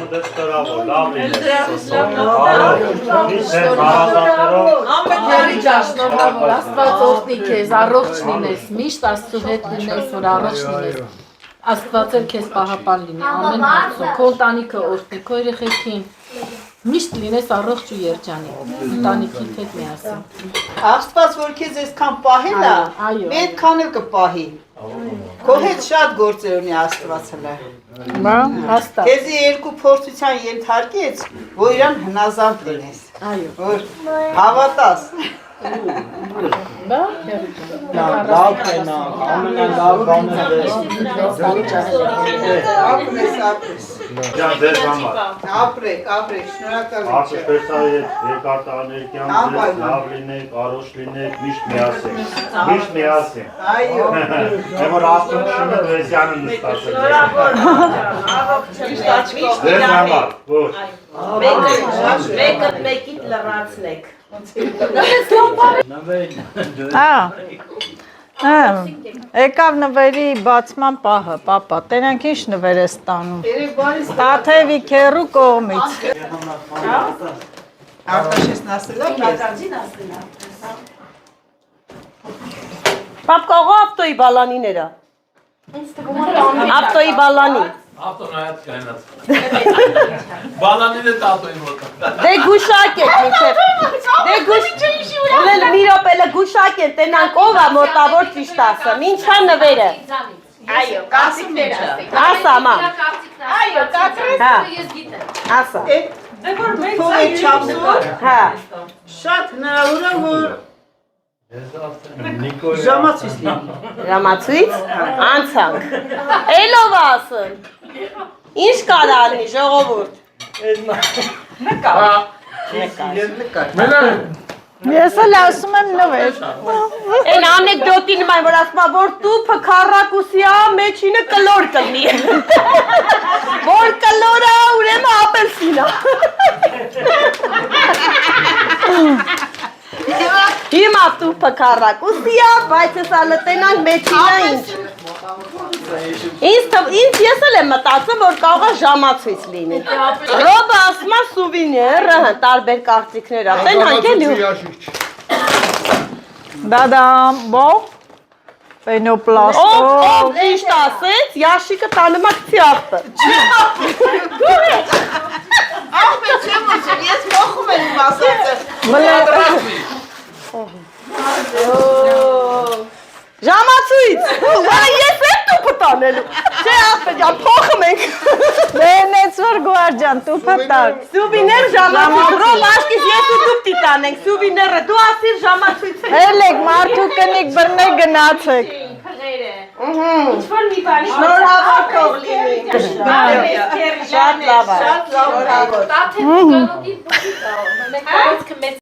Աստված օրհնի քեզ, առողջ լինես, միշտ Աստծո հետ լինես, որ առողջ լինես։ Աստված էլ քեզ պահապան լինի, ամեն հարցում, քո ընտանիքը օրհնի, քո երեխեքին, միշտ լինես առողջ ու երջանիկ, ընտանիքիդ հետ միասին։ Աստված որ քեզ այսքան պահել է, այդքան էլ կպահի։ Քո հետ շատ գործեր ունի Աստված հələ։ Հաստատ։ Քեզի երկու փորձության ենթարկեց, որ իրան հնազանդ լինես։ Այո։ Որ հավատաս։ Լավ կենա, ամենալավ բաները։ Ապրես։ Ջան, ձեր համար։ Ապրեք, շնորհակալություն։ Արտաշեսայի երկարտաներկյան ձեզ լավ լինեք, առողջ լինեք, միշտ միասին։ Միշտ միասին։ Այո։ Որ Աստծո Շնորհվեսյանը նստացել։ Ձեր համար, ոչ։ Մեկը մեկիդ լրացնեք։ Եկավ նվերի բացման պահը, պապա, տենանք ինչ նվեր ես տանում։ Տաթևի քերու կողմից։ Արտաշեսն ասել է քեզ։ Պապ կողո ավտոյի բալանիները։ Ավտոյի բալանի։ Ավտոնայած կայնած։ Բալանին է տատոյի մոտ։ Դե գուշակ եք մինչև։ Դե գուշ։ Մի րոպե գուշակ են, տենանք ով է մոտավոր ճիշտ ասը։ Ինչա նվերը։ Այո, կարծիքները։ Ասա մամ։ Այո, կարծիքները ես գիտեմ։ Ասա։ Դե որ մեծ Քո հետ չափսում։ Հա։ Շատ հնարավոր է որ ժամացույց լինի։ Ժամացույց անցանք։ Էլով ասın։ Ինչ կարա լինի ժողովուրդ։ Ես էլ ասում եմ նվեր։ Այն անեկդոտի նման որ ասում է որ տուփը քառակուսիա մեջինը կլոր կլինի։ Որ կլորա ուրեմն ապելսինա։ Հիմա տուփը քառակուսիա, բայց հեսա լտենանք մեջինը ինչ։ Ինձ ես էլ եմ մտածում, որ կարող է ժամացույց լինի։ Ռոբը ասում է սուվիները, տարբեր կարծիքներ ա, տենանք էլի։ Դադամ, բող, պենոպլաստով։ Ով ճիշտ ասեց, Յաշիկը տանում է քցի ախտը։ Ախպե չեմ ուզում, ես փոխում եմ իմ ասածը։ Ժամացույց, ես եմ տուպը տանելու, չէ ախպե ջան, փոխում ենք։ Բենեց որ գուար ջան, տուփը տակ։ Սուվիներ ժամացույց, ռոմ աշկիս ես ու դուք տիտանենք, սուվիները, դու ասիր ժամացույց է։ Հելեք, մարդու կնիկ բրնեք գնացեք։ Ինչ-որ մի բանի Շնորհավոր թող լինի։ Շատ լավ է։ Շատ լավ։ Տաթև գանոդի բուտի տա, մեկ մեծ